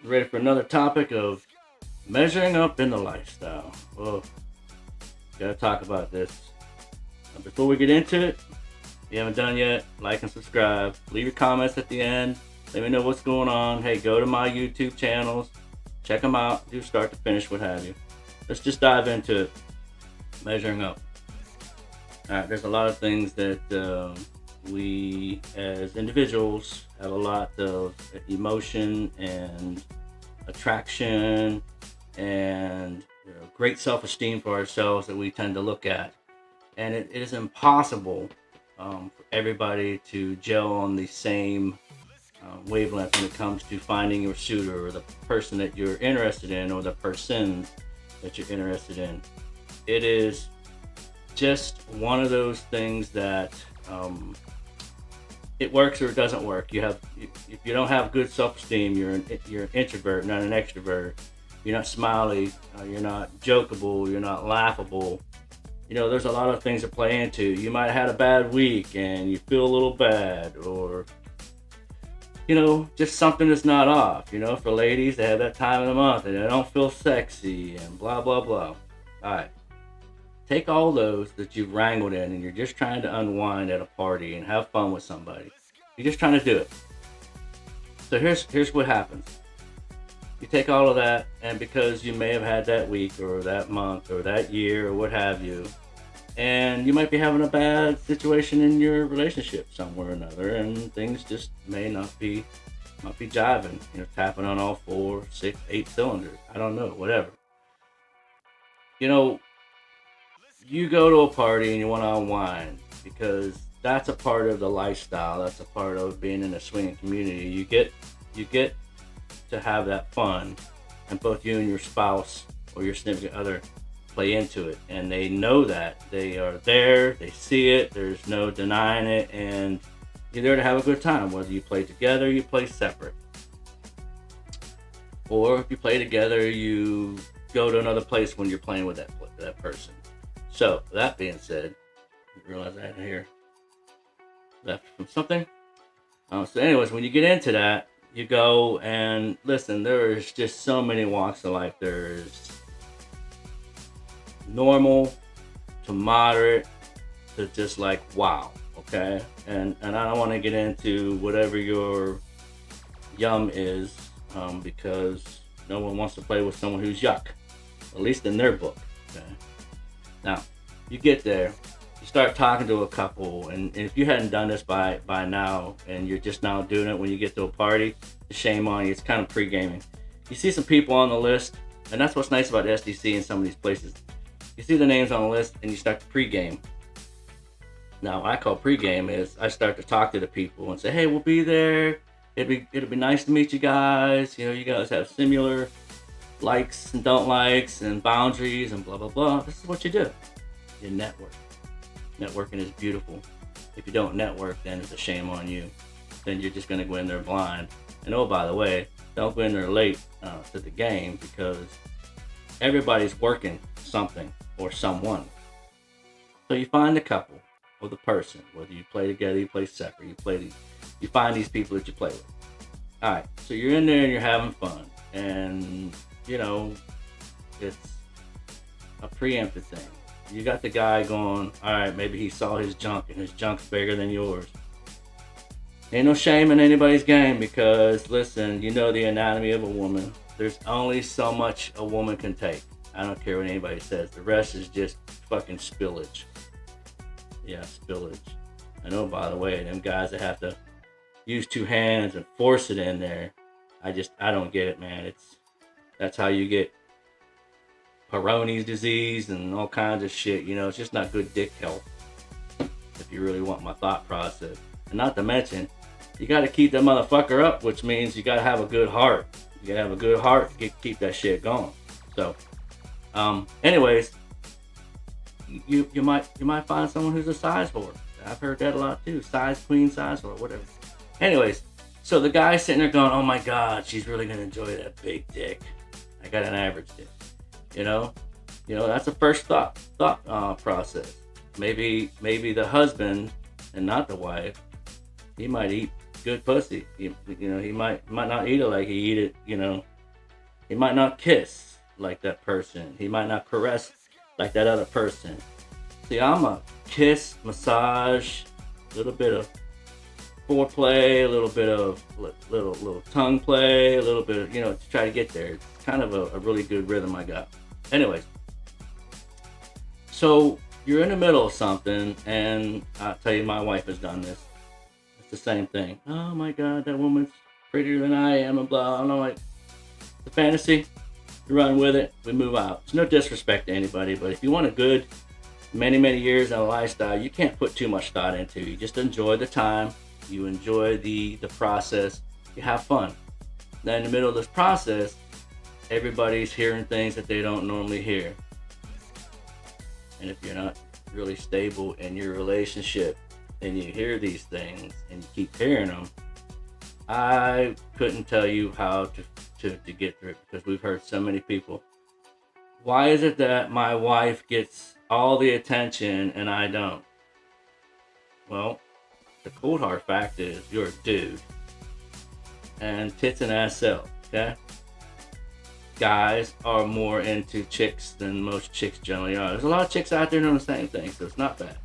Ready for another topic of measuring up in the lifestyle. Well, gotta talk about this. Before we get into it, if you haven't done yet, like and subscribe. Leave your comments at the end. Let me know what's going on. Hey, go to my YouTube channels. Check them out. Do start to finish, what have you. Let's just dive into it. Measuring up. All right, there's a lot of things that we as individuals have a lot of emotion and attraction and great self-esteem for ourselves that we tend to look at, and it is impossible for everybody to gel on the same wavelength when it comes to finding your suitor or the person that you're interested in or the persons that you're interested in. It is just one of those things that it works or it doesn't work. If you don't have good self-esteem, you're an introvert, not an extrovert. You're not smiley. You're not jokeable. You're not laughable. There's a lot of things to play into. You might have had a bad week and you feel a little bad, or just something that's not off. For ladies, they have that time of the month and they don't feel sexy and blah blah blah. All right. Take all those that you've wrangled in and you're just trying to unwind at a party and have fun with somebody. You're just trying to do it. So here's what happens. You take all of that, and because you may have had that week or that month or that year or what have you, and you might be having a bad situation in your relationship somewhere or another, and things just may not be jiving, tapping on all 4, 6, 8 cylinders. I don't know, whatever. You go to a party and you want to unwind because that's a part of the lifestyle. That's a part of being in a swinging community. You get to have that fun, and both you and your spouse or your significant other play into it, and they know that. They are there, they see it, there's no denying it, and you're there to have a good time, whether you play together or you play separate. Or if you play together, you go to another place when you're playing with that person. So, that being said, I realize I had to hear left from something. So anyways, when you get into that, you go and listen, there's just so many walks of life. There's normal to moderate to just like wow, okay? And I don't want to get into whatever your yum is, because no one wants to play with someone who's yuck, at least in their book, okay? Now, you get there, you start talking to a couple, and if you hadn't done this by now, and you're just now doing it when you get to a party, shame on you. It's kind of pre-gaming. You see some people on the list, and that's what's nice about the SDC and some of these places. You see the names on the list, and you start to pre-game. Now, what I call pre-game is I start to talk to the people and say, hey, we'll be there. It'll be nice to meet you guys. You guys have similar likes and don't likes and boundaries and blah blah blah. This is what you do. You network. Networking is beautiful. If you don't network, then it's a shame on you. Then you're just going to go in there blind. And oh, by the way, don't go in there late to the game, because everybody's working something or someone. So you find the couple or the person, whether you play together, you play separate, you find these people that you play with. All right, so you're in there and you're having fun, and it's a preemptive thing. You got the guy going, all right, maybe he saw his junk and his junk's bigger than yours. Ain't no shame in anybody's game, because listen, you know the anatomy of a woman. There's only so much a woman can take. I don't care what anybody says. The rest is just fucking spillage. Yeah, spillage. I know, by the way, them guys that have to use 2 hands and force it in there, I don't get it, man. That's how you get Peyronie's disease and all kinds of shit. It's just not good dick health, if you really want my thought process. And not to mention, you got to keep that motherfucker up, which means you got to have a good heart. You got to have a good heart to keep that shit going. So, anyways, you might find someone who's a size whore. I've heard that a lot too. Size queen, size whore, whatever. Anyways, so the guy's sitting there going, oh my God, she's really going to enjoy that big dick. I got an average dick. That's the first thought process. Maybe the husband and not the wife, he might eat good pussy. He might not eat it like he eat it. He might not kiss like that person. He might not caress like that other person. See, I'm a kiss, massage, a little bit of foreplay, a little bit of little tongue play, a little bit of, to try to get there. It's kind of a really good rhythm I got. Anyways, so you're in the middle of something, and I'll tell you, my wife has done this. It's the same thing. Oh my God, that woman's prettier than I am, and blah. And I'm like, the fantasy, you run with it, we move out. It's no disrespect to anybody, but if you want a good many years in a lifestyle, you can't put too much thought into. You just enjoy the time, you enjoy the process, you have fun. Now in the middle of this process, everybody's hearing things that they don't normally hear. And if you're not really stable in your relationship and you hear these things and you keep hearing them, I couldn't tell you how to get through it, because we've heard so many people. Why is it that my wife gets all the attention and I don't? Well, the cold hard fact is you're a dude. And tits and ass sell, okay? Guys are more into chicks than most chicks generally are. There's a lot of chicks out there doing the same thing, so it's not bad.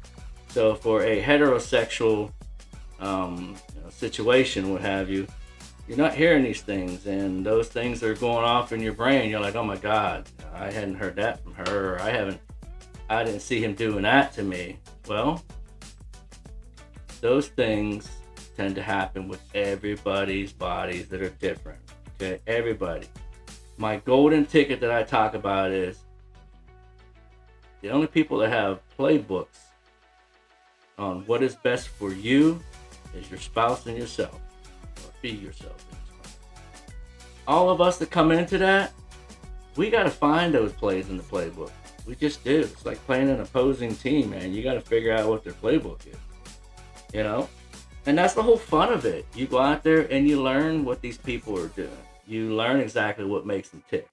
So for a heterosexual situation, what have you, you're not hearing these things, and those things are going off in your brain. You're like, oh my God, I hadn't heard that from her, or I didn't see him doing that to me. Well, those things tend to happen with everybody's bodies that are different. Okay, everybody. My golden ticket that I talk about is the only people that have playbooks on what is best for you is your spouse and yourself, or be yourself and yourself. All of us that come into that, we got to find those plays in the playbook. We just do. It's like playing an opposing team, man. You got to figure out what their playbook is, And that's the whole fun of it. You go out there and you learn what these people are doing. You learn exactly what makes them tick.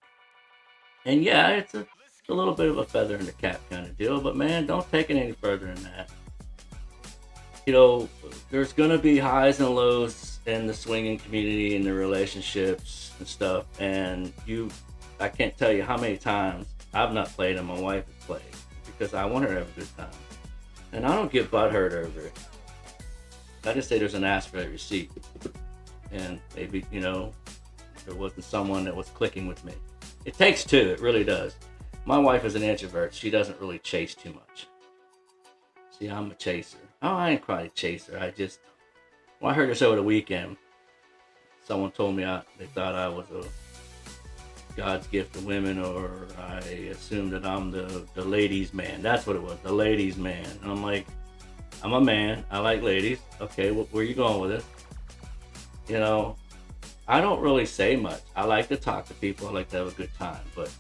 And yeah, it's a little bit of a feather in the cap kind of deal, but man, don't take it any further than that. There's going to be highs and lows in the swinging community and the relationships and stuff. And I can't tell you how many times I've not played and my wife has played because I want her to have a good time. And I don't get butthurt over it. I just say there's an ass for every seat. And maybe, there wasn't someone that was clicking with me. It takes two, it really does. My wife is an introvert. She doesn't really chase too much. See, I'm a chaser. Oh, I ain't quite a chaser. I heard this over the weekend. Someone told me they thought I was a God's gift to women, or I assumed that I'm the ladies' man. That's what it was, the ladies' man. And I'm like, I'm a man. I like ladies. Okay, where you going with it? I don't really say much. I like to talk to people. I like to have a good time, but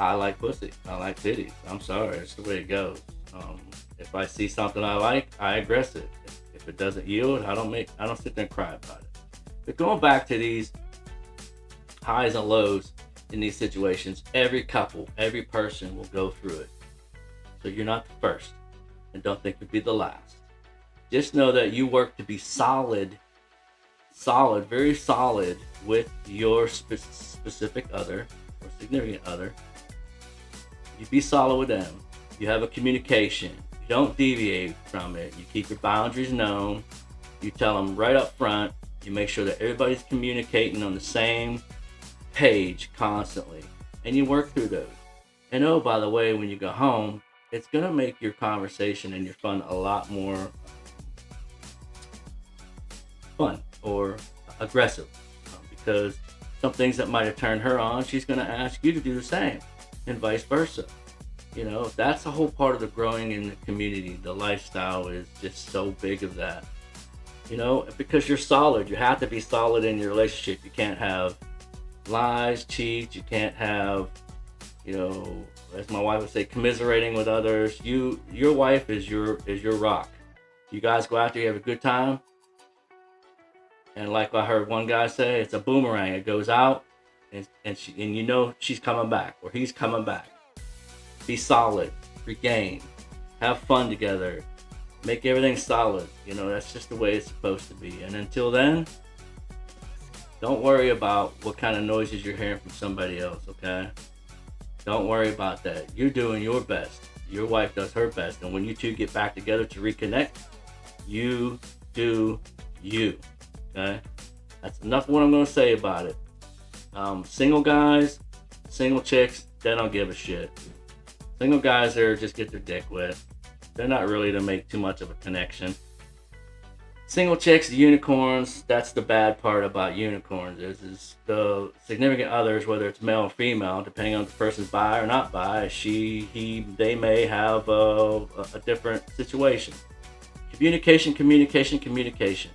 I like pussy. I like titties. I'm sorry. It's the way it goes. If I see something I like, I aggress it. If it doesn't yield, I don't sit there and cry about it. But going back to these highs and lows in these situations, every couple, every person will go through it. So you're not the first, and don't think you'll be the last. Just know that you work to be solid, very solid with your specific other or significant other. You be solid with them. You have a communication. You don't deviate from it. You keep your boundaries known. You tell them right up front. You make sure that everybody's communicating on the same page constantly. And you work through those. And oh, by the way, when you go home, it's going to make your conversation and your fun a lot more fun or aggressive. Because some things that might have turned her on, she's going to ask you to do the same. And vice versa. That's the whole part of the growing in the community. The lifestyle is just so big of that. Because you're solid. You have to be solid in your relationship. You can't have lies, cheat. You can't have, as my wife would say, commiserating with others. Your wife is your rock. You guys go out there, you have a good time. And like I heard one guy say, it's a boomerang. It goes out, and she's coming back, or he's coming back. Be solid, regain, have fun together. Make everything solid. You know, that's just the way it's supposed to be. And until then, don't worry about what kind of noises you're hearing from somebody else, okay? Don't worry about that. You're doing your best. Your wife does her best. And when you two get back together to reconnect, you do you, okay? That's enough of what I'm going to say about it. Single guys, single chicks, they don't give a shit. Single guys are just get their dick wet. They're not really to make too much of a connection. Single chicks, the unicorns, that's the bad part about unicorns is the significant others, whether it's male or female, depending on if the person's bi or not bi, they may have a different situation. Communication. Communicate.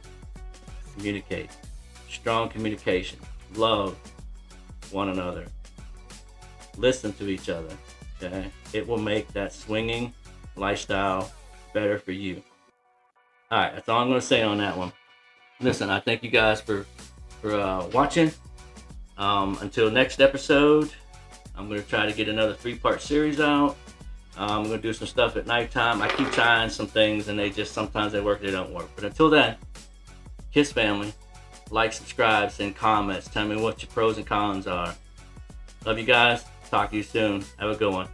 Strong communication. Love one another. Listen to each other, okay? It will make that swinging lifestyle better for you. All right, that's all I'm going to say on that one. Listen, I thank you guys for watching. Until next episode, I'm going to try to get another 3-part series out. I'm going to do some stuff at nighttime. I keep trying some things, and sometimes they work, they don't work. But until then, Kiss family, like, subscribe, send comments. Tell me what your pros and cons are. Love you guys. Talk to you soon. Have a good one.